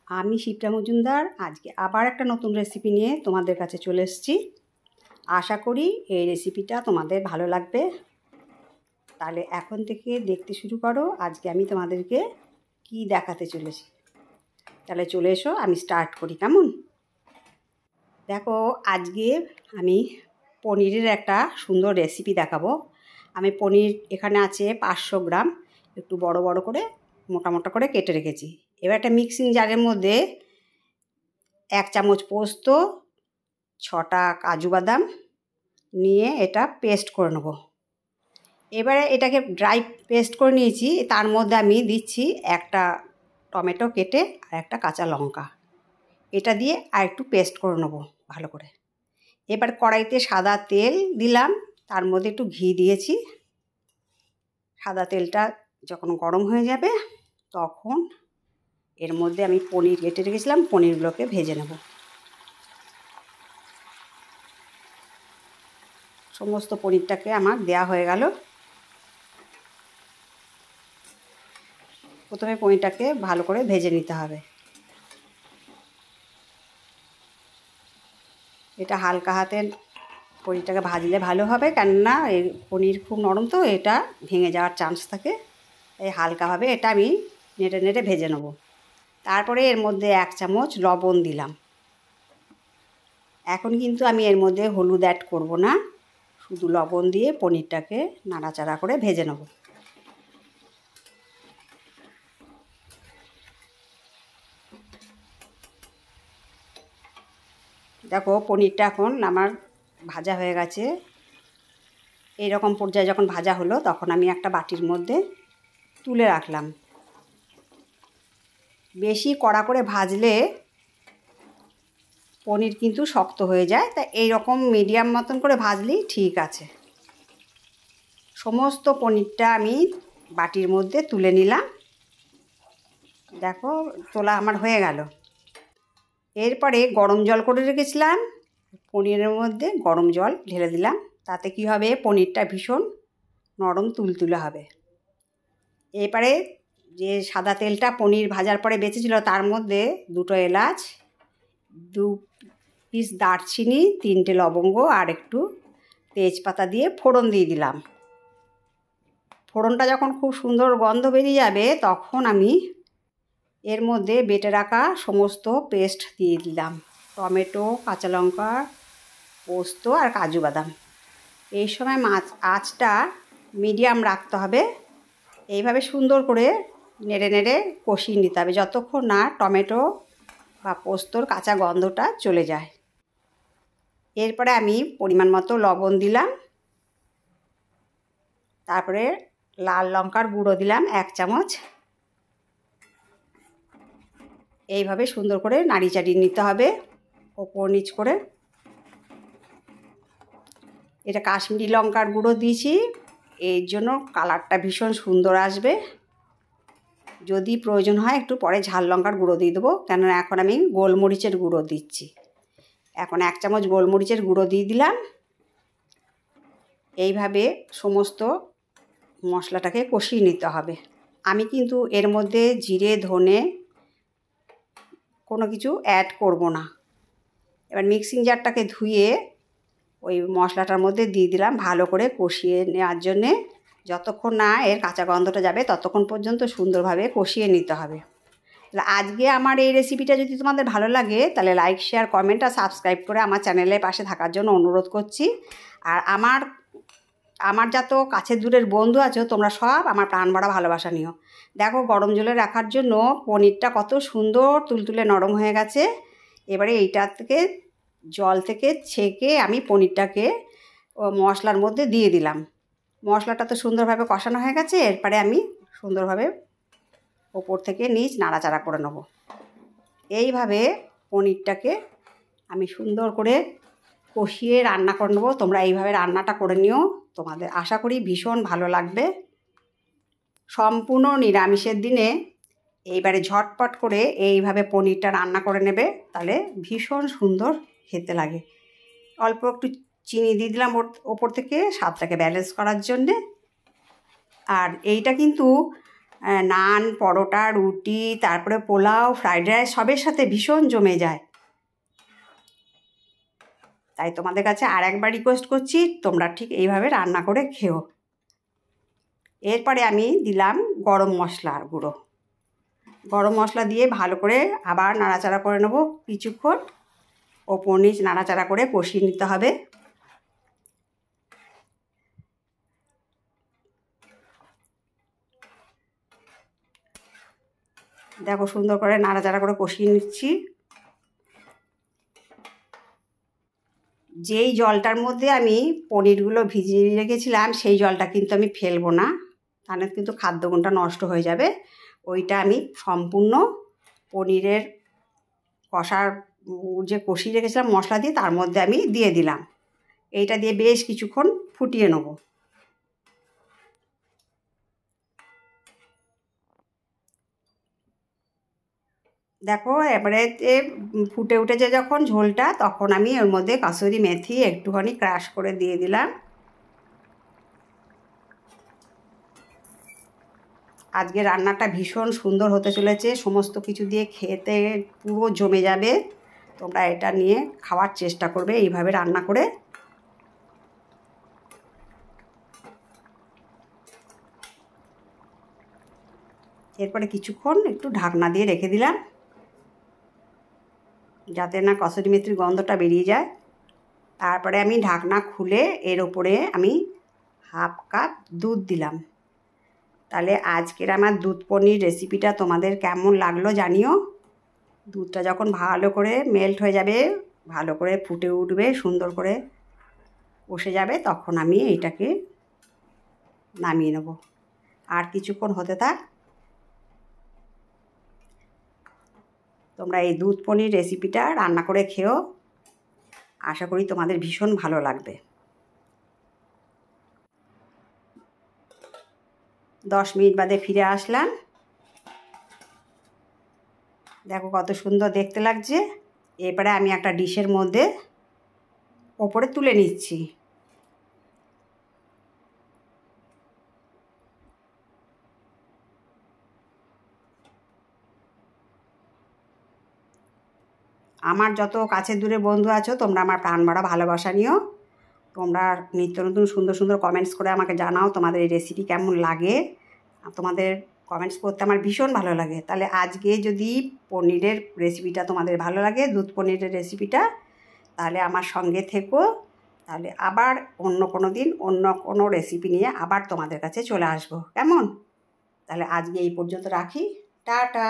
আমি শিপ্রা মজুমদার আজকে আবার একটা নতুন রেসিপি নিয়ে তোমাদের কাছে চলে এসেছি। আশা করি এই রেসিপিটা তোমাদের ভালো লাগবে। তাহলে এখন থেকে দেখতে শুরু করো। আজকে আমি তোমাদেরকে কি দেখাতে চলেছি। তাহলে চলে এসো, আমি স্টার্ট করি। কেমন? দেখো, আজকে আমি পনিরের একটা সুন্দর রেসিপি দেখাবো। আমি পনির এখানে আছে 500 গ্রাম, একটু বড় বড় করে মোটা মোটা করে কেটে রেখেছি। এবার একটা মিক্সিং জারের মধ্যে 1 চামচ পোস্ত, 6টা কাজু বাদাম নিয়ে এটা পেস্ট করে নেব। এবারে এটাকে ড্রাই পেস্ট করে নিয়েছি। তার মধ্যে আমি দিচ্ছি একটা টমেটো কেটে আর একটা কাঁচা লঙ্কা। এটা দিয়ে আর একটু পেস্ট করে নেব ভালো করে। এবার কড়াইতে সাদা তেল দিলাম, তার মধ্যে একটু ঘি দিয়েছি। সাদা তেলটা যখন গরম হয়ে যাবে তখন এর মধ্যে আমি পনির কেটে রেখেছিলাম, পনিরগুলোকে ভেজে নেব। সমস্ত পনিরটাকে আমার দেয়া হয়ে গেল। প্রথমে পনিরটাকে ভালো করে ভেজে নিতে হবে। এটা হালকা হাতে পনিরটাকে ভাজলে ভালো হবে, কেননা এই পনির খুব নরম তো, এটা ভেঙে যাওয়ার চান্স থাকে। এই হালকাভাবে এটা আমি নেড়ে নেড়ে ভেজে নেব। তারপরে এর মধ্যে 1 চামচ লবণ দিলাম। এখন কিন্তু আমি এর মধ্যে হলুদ অ্যাড করব না, শুধু লবণ দিয়ে পনিরটাকে নাড়াচাড়া করে ভেজে নেব। দেখো, পনিরটা এখন আমার ভাজা হয়ে গেছে। এইরকম পর্যায়ে যখন ভাজা হলো তখন আমি একটা বাটির মধ্যে তুলে রাখলাম। বেশি কড়া করে ভাজলে পনির কিন্তু শক্ত হয়ে যায়, তাই এইরকম মিডিয়াম মতন করে ভাজলেই ঠিক আছে। সমস্ত পনিরটা আমি বাটির মধ্যে তুলে নিলাম। দেখো, তোলা আমার হয়ে গেল। এরপরে গরম জল করে রেখেছিলাম, পনিরের মধ্যে গরম জল ঢেলে দিলাম। তাতে কি হবে, পনিরটা ভীষণ নরম তুলতুলে হবে। এরপরে যে সাদা তেলটা পনির ভাজার পরে বেঁচেছিল তার মধ্যে 2টো এলাচ, 2 পিস দারচিনি, 3টে লবঙ্গ আর একটু তেজপাতা দিয়ে ফোড়ন দিয়ে দিলাম। ফোড়নটা যখন খুব সুন্দর গন্ধ বেরিয়ে যাবে তখন আমি এর মধ্যে বেটে রাখা সমস্ত পেস্ট দিয়ে দিলাম। টমেটো, কাঁচা লঙ্কা, পোস্ত আর কাজু বাদাম। এই সময় আঁচটা মিডিয়াম রাখতে হবে। এইভাবে সুন্দর করে নেড়ে নেড়ে কষিয়ে নিতে হবে যতক্ষণ না টমেটো বা পোস্তর কাঁচা গন্ধটা চলে যায়। এরপরে আমি পরিমাণ মতো লবণ দিলাম। তারপরে লাল লঙ্কার গুঁড়ো দিলাম 1 চামচ। এইভাবে সুন্দর করে নাড়ি চাড়িয়ে নিতে হবে ওপর নিচ করে। এটা কাশ্মীরি লঙ্কার গুঁড়ো দিয়েছি, এর জন্য কালারটা ভীষণ সুন্দর আসবে। যদি প্রয়োজন হয় একটু পরে ঝাল লঙ্কার গুঁড়ো দিয়ে দেবো, কেননা এখন আমি গোলমরিচের গুঁড়ো দিচ্ছি। এখন 1 চামচ গোলমরিচের গুঁড়ো দিয়ে দিলাম। এইভাবে সমস্ত মশলাটাকে কষিয়ে নিতে হবে। আমি কিন্তু এর মধ্যে জিরে, ধনে কোনো কিছু অ্যাড করব না। এবার মিক্সিং জারটাকে ধুয়ে ওই মশলাটার মধ্যে দিয়ে দিলাম ভালো করে কষিয়ে নেওয়ার জন্যে। যতক্ষণ না এর কাঁচা গন্ধটা যাবে ততক্ষণ পর্যন্ত সুন্দরভাবে কষিয়ে নিতে হবে। তাহলে আজকে আমার এই রেসিপিটা যদি তোমাদের ভালো লাগে তাহলে লাইক, শেয়ার, কমেন্ট আর সাবস্ক্রাইব করে আমার চ্যানেলের পাশে থাকার জন্য অনুরোধ করছি। আর আমার যত কাছের দূরের বন্ধু আছো তোমরা সব আমার প্রাণ ভরা ভালোবাসা নিও। দেখো, গরম জলে রাখার জন্য পনিরটা কত সুন্দর তুলতুলে নরম হয়ে গেছে। এবারে এইটা থেকে জল থেকে ছেঁকে আমি পনিরটাকে মশলার মধ্যে দিয়ে দিলাম। মশলাটা তো সুন্দরভাবে কষানো হয়ে গেছে। এরপরে আমি সুন্দরভাবে ওপর থেকে নিচ নাড়াচাড়া করে নেব। এইভাবে পনিরটাকে আমি সুন্দর করে কষিয়ে রান্না করে নেবো। তোমরা এইভাবে রান্নাটা করে নিও, তোমাদের আশা করি ভীষণ ভালো লাগবে। সম্পূর্ণ নিরামিষের দিনে এইবারে ঝটপট করে এইভাবে পনিরটা রান্না করে নেবে, তাহলে ভীষণ সুন্দর খেতে লাগে। অল্প একটু চিনি দিয়ে দিলাম ওপর থেকে স্বাদটাকে ব্যালেন্স করার জন্যে। আর এইটা কিন্তু নান, পরোটা, রুটি, তারপরে পোলাও, ফ্রাইড রাইস সবের সাথে ভীষণ জমে যায়। তাই তোমাদের কাছে আর একবার রিকোয়েস্ট করছি, তোমরা ঠিক এইভাবে রান্না করে খেও। এরপরে আমি দিলাম গরম মশলার গুঁড়ো। গরম মশলা দিয়ে ভালো করে আবার নাড়াচাড়া করে নেব কিছুক্ষণ। ওপর নিচ নাড়াচাড়া করে কষিয়ে নিতে হবে। দেখো সুন্দর করে নাড়াচাড়া করে কষিয়ে নিচ্ছি। যেই জলটার মধ্যে আমি পনিরগুলো ভিজিয়ে রেখেছিলাম সেই জলটা কিন্তু আমি ফেলবো না, তাহলে কিন্তু খাদ্যগুণটা নষ্ট হয়ে যাবে। ওইটা আমি সম্পূর্ণ পনিরের কষার যে কষিয়ে রেখেছিলাম মশলা দিয়ে তার মধ্যে আমি দিয়ে দিলাম। এইটা দিয়ে বেশ কিছুক্ষণ ফুটিয়ে নেব। দেখো এবারে ফুটে উঠেছে যখন ঝোলটা, তখন আমি ওর মধ্যে কাসুরি মেথি একটুখানি ক্রাশ করে দিয়ে দিলাম। আজকে রান্নাটা ভীষণ সুন্দর হতে চলেছে, সমস্ত কিছু দিয়ে খেতে পুরো জমে যাবে। তোমরা এটা নিয়ে খাওয়ার চেষ্টা করবে এইভাবে রান্না করে। এরপরে কিছুক্ষণ একটু ঢাকনা দিয়ে রেখে দিলাম, যাতে না কসুরি মেথির গন্ধটা বেরিয়ে যায়। তারপরে আমি ঢাকনা খুলে এর ওপরে আমি 1/2 কাপ দুধ দিলাম। তাহলে আজকের আমার দুধ পনির রেসিপিটা তোমাদের কেমন লাগলো জানিও। দুধটা যখন ভালো করে মেল্ট হয়ে যাবে, ভালো করে ফুটে উঠবে, সুন্দর করে বসে যাবে, তখন আমি এইটাকে নামিয়ে নেব। আর কিছুক্ষণ হতে থাক। তোমরা এই দুধ পনির রেসিপিটা রান্না করে খেও, আশা করি তোমাদের ভীষণ ভালো লাগবে। 10 মিনিট বাদে ফিরে আসলাম। দেখো কত সুন্দর দেখতে লাগছে। এরপরে আমি একটা ডিশের মধ্যে ওপরে তুলে নিচ্ছি। আমার যত কাছের দূরে বন্ধু আছো, তোমরা আমার প্রাণ ভরা ভালোবাসা নিও। তোমরা নিত্য নতুন সুন্দর সুন্দর কমেন্টস করে আমাকে জানাও তোমাদের এই রেসিপি কেমন লাগে। তোমাদের কমেন্টস করতে আমার ভীষণ ভালো লাগে। তাহলে আজকে যদি পনিরের রেসিপিটা তোমাদের ভালো লাগে, দুধ পনিরের রেসিপিটা, তাহলে আমার সঙ্গে থেকো। তাহলে আবার অন্য কোনো দিন অন্য কোনো রেসিপি নিয়ে আবার তোমাদের কাছে চলে আসবো, কেমন? তাহলে আজকে এই পর্যন্ত রাখি। টাটা।